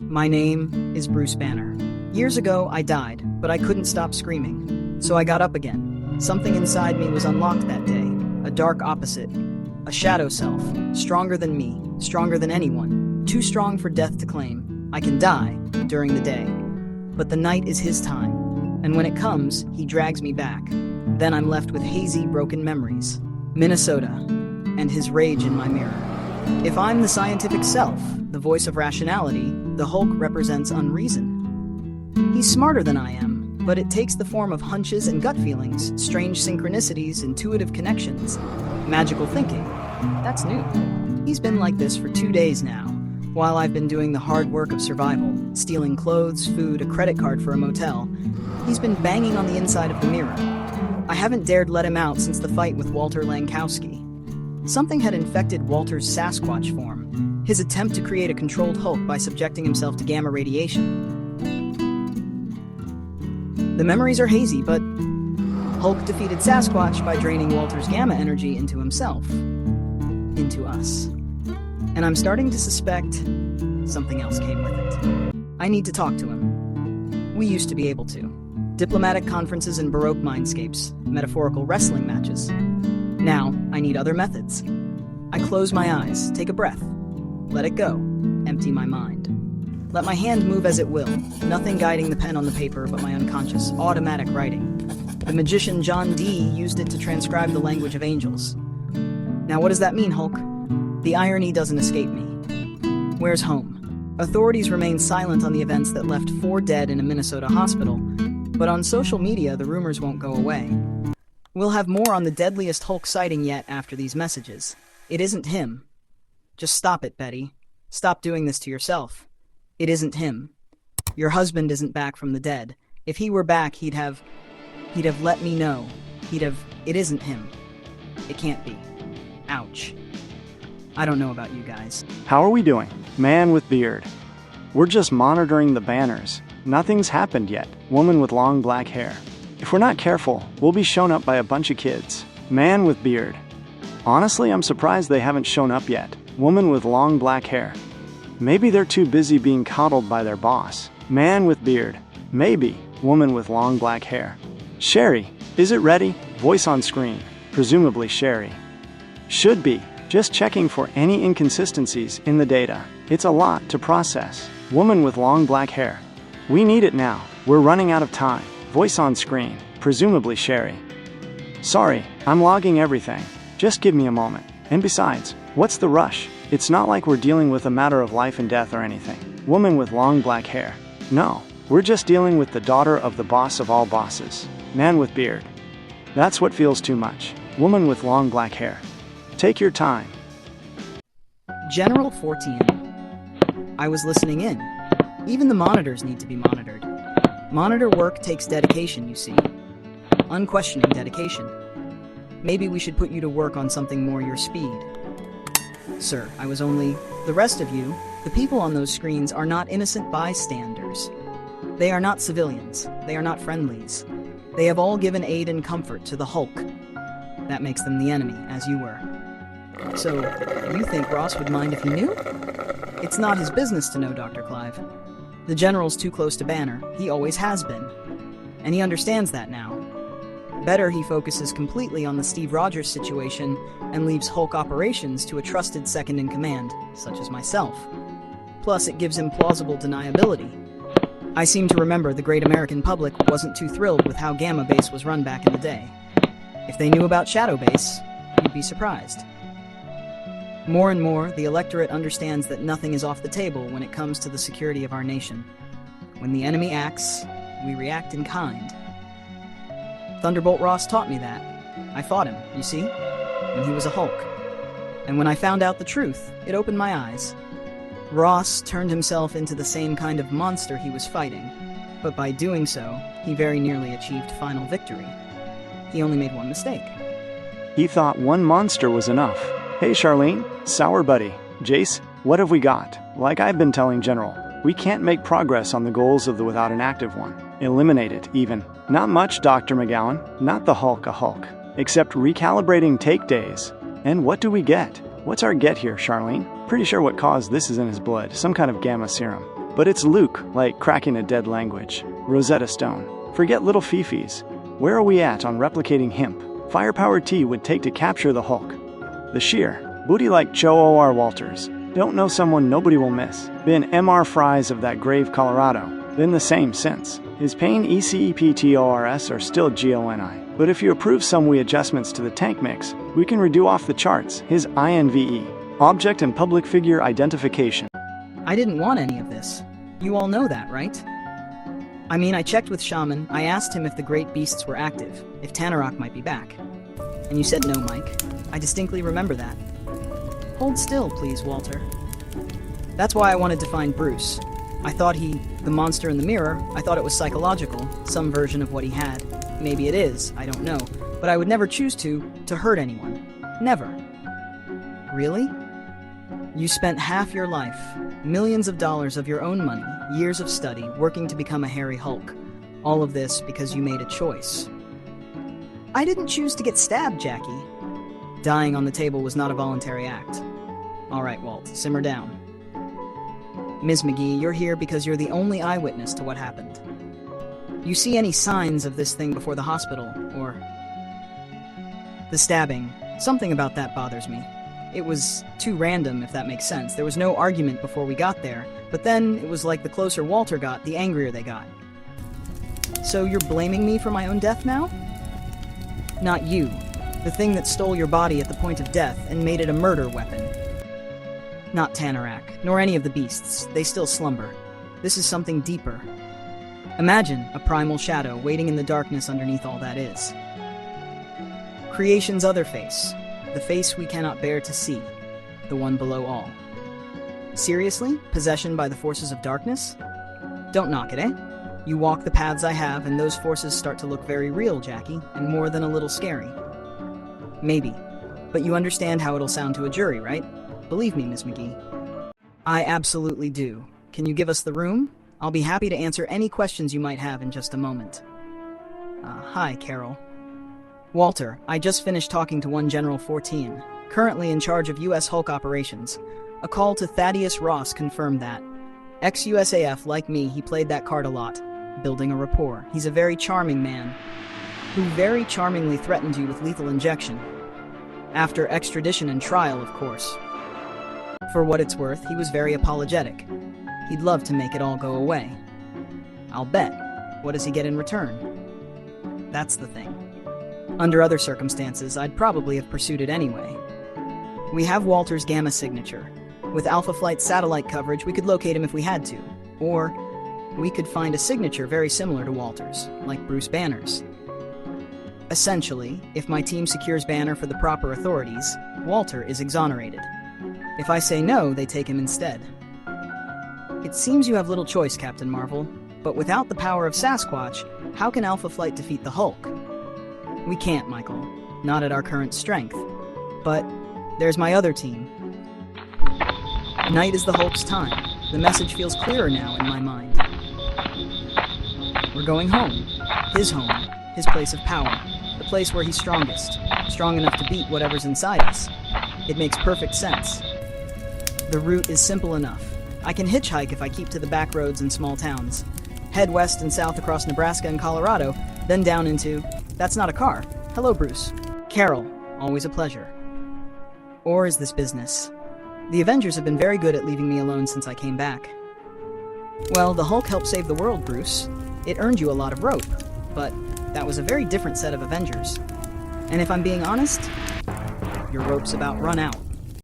My name is Bruce Banner. Years ago, I died, but I couldn't stop screaming. So I got up again. Something inside me was unlocked that day. A dark opposite. A shadow self. Stronger than me. Stronger than anyone. Too strong for death to claim. I can die during the day. But the night is his time. And when it comes, he drags me back. Then I'm left with hazy, broken memories. Minnesota. And his rage in my mirror. If I'm the scientific self, the voice of rationality, the Hulk represents unreason. He's smarter than I am, but it takes the form of hunches and gut feelings, strange synchronicities, intuitive connections, magical thinking. That's new. He's been like this for 2 days now, while I've been doing the hard work of survival, stealing clothes, food, a credit card for a motel. He's been banging on the inside of the mirror. I haven't dared let him out since the fight with Walter Lankowski. Something had infected Walter's Sasquatch form, his attempt to create a controlled Hulk by subjecting himself to gamma radiation. The memories are hazy, but Hulk defeated Sasquatch by draining Walter's gamma energy into himself. Into us. And I'm starting to suspect something else came with it. I need to talk to him. We used to be able to. Diplomatic conferences and Baroque mindscapes, metaphorical wrestling matches. Now, I need other methods. I close my eyes, take a breath, let it go, empty my mind. Let my hand move as it will, nothing guiding the pen on the paper but my unconscious, automatic writing. The magician John Dee used it to transcribe the language of angels. Now what does that mean, Hulk? The irony doesn't escape me. Where's home? Authorities remain silent on the events that left 4 dead in a Minnesota hospital, but on social media the rumors won't go away. We'll have more on the deadliest Hulk sighting yet after these messages. It isn't him. Just stop it, Betty. Stop doing this to yourself. It isn't him. Your husband isn't back from the dead. If he were back, he'd have let me know. It isn't him. It can't be. Ouch. I don't know about you guys. How are we doing? Man with beard. We're just monitoring the banners. Nothing's happened yet. Woman with long black hair. If we're not careful, we'll be shown up by a bunch of kids. Man with beard. Honestly, I'm surprised they haven't shown up yet. Woman with long black hair. Maybe they're too busy being coddled by their boss. Man with beard. Maybe. Woman with long black hair. Sherry. Is it ready? Voice on screen. Presumably Sherry. Should be. Just checking for any inconsistencies in the data. It's a lot to process. Woman with long black hair. We need it now. We're running out of time. Voice on screen. Presumably Sherry. Sorry, I'm logging everything. Just give me a moment. And besides, what's the rush? It's not like we're dealing with a matter of life and death or anything. Woman with long black hair. No, we're just dealing with the daughter of the boss of all bosses. Man with beard. That's what feels too much. Woman with long black hair. Take your time. General 14. I was listening in. Even the monitors need to be monitored. Monitor work takes dedication, you see. Unquestioning dedication. Maybe we should put you to work on something more your speed. Sir, I was only... The rest of you, the people on those screens, are not innocent bystanders. They are not civilians. They are not friendlies. They have all given aid and comfort to the Hulk. That makes them the enemy, as you were. So, you think Ross would mind if he knew? It's not his business to know, Dr. Clive. The General's too close to Banner. He always has been. And he understands that now. Better he focuses completely on the Steve Rogers situation and leaves Hulk operations to a trusted second-in-command, such as myself. Plus, it gives him plausible deniability. I seem to remember the great American public wasn't too thrilled with how Gamma Base was run back in the day. If they knew about Shadow Base, you'd be surprised. More and more, the electorate understands that nothing is off the table when it comes to the security of our nation. When the enemy acts, we react in kind. Thunderbolt Ross taught me that. I fought him, you see, when he was a Hulk. And when I found out the truth, it opened my eyes. Ross turned himself into the same kind of monster he was fighting, but by doing so, he very nearly achieved final victory. He only made one mistake. He thought one monster was enough. Hey Charlene, Sour Buddy, Jace, what have we got? Like I've been telling General, we can't make progress on the goals of the without an active one. Eliminate it, even. Not much, Dr. McGowan. Not the Hulk a Hulk. Except recalibrating take days. And what do we get? What's our get here, Charlene? Pretty sure what caused this is in his blood, some kind of gamma serum. But it's Luke, like cracking a dead language. Rosetta Stone. Forget little fifis. Where are we at on replicating hemp? Firepower T would take to capture the Hulk. The sheer. Booty like Cho O.R. Walters. Don't know someone nobody will miss. Been M.R. Fries of that grave Colorado. Been the same since. His pain ECEPTORS are still GONI. But if you approve some wee adjustments to the tank mix, we can redo off the charts his INVE. Object and public figure identification. I didn't want any of this. You all know that, right? I mean, I checked with Shaman, I asked him if the great beasts were active, if Tanarok might be back. And you said no, Mike. I distinctly remember that. Hold still, please, Walter. That's why I wanted to find Bruce. I thought the monster in the mirror, I thought it was psychological, some version of what he had. Maybe it is, I don't know. But I would never choose to hurt anyone. Never. Really? You spent half your life, millions of dollars of your own money, years of study, working to become a hairy Hulk. All of this because you made a choice. I didn't choose to get stabbed, Jackie. Dying on the table was not a voluntary act. All right, Walt, simmer down. Ms. McGee, you're here because you're the only eyewitness to what happened. You see any signs of this thing before the hospital, or the stabbing? Something about that bothers me. It was too random, if that makes sense. There was no argument before we got there, but then it was like the closer Walter got, the angrier they got. So you're blaming me for my own death now? Not you. The thing that stole your body at the point of death and made it a murder weapon. Not Tanarak, nor any of the beasts. They still slumber. This is something deeper. Imagine a primal shadow waiting in the darkness underneath all that is. Creation's other face. The face we cannot bear to see. The one below all. Seriously? Possession by the forces of darkness? Don't knock it, eh? You walk the paths I have, and those forces start to look very real, Jackie, and more than a little scary. Maybe. But you understand how it'll sound to a jury, right? Believe me, Miss McGee. I absolutely do. Can you give us the room? I'll be happy to answer any questions you might have in just a moment. Hi, Carol. Walter, I just finished talking to one General 14, currently in charge of U.S. Hulk operations. A call to Thaddeus Ross confirmed that. Ex-USAF, like me, he played that card a lot, building a rapport. He's a very charming man, who very charmingly threatened you with lethal injection. After extradition and trial, of course. For what it's worth, he was very apologetic. He'd love to make it all go away. I'll bet. What does he get in return? That's the thing. Under other circumstances, I'd probably have pursued it anyway. We have Walter's gamma signature. With Alpha Flight satellite coverage, we could locate him if we had to. Or we could find a signature very similar to Walter's, like Bruce Banner's. Essentially, if my team secures Banner for the proper authorities, Walter is exonerated. If I say no, they take him instead. It seems you have little choice, Captain Marvel, but without the power of Sasquatch, how can Alpha Flight defeat the Hulk? We can't, Michael. Not at our current strength. But there's my other team. Night is the Hulk's time. The message feels clearer now in my mind. We're going home. His place of power. The place where he's strongest. Strong enough to beat whatever's inside us. It makes perfect sense. The route is simple enough. I can hitchhike if I keep to the back roads and small towns. Head west and south across Nebraska and Colorado, then down into... That's not a car. Hello, Bruce. Carol, always a pleasure. Or is this business? The Avengers have been very good at leaving me alone since I came back. Well, the Hulk helped save the world, Bruce. It earned you a lot of rope, but that was a very different set of Avengers. And if I'm being honest, your rope's about run out.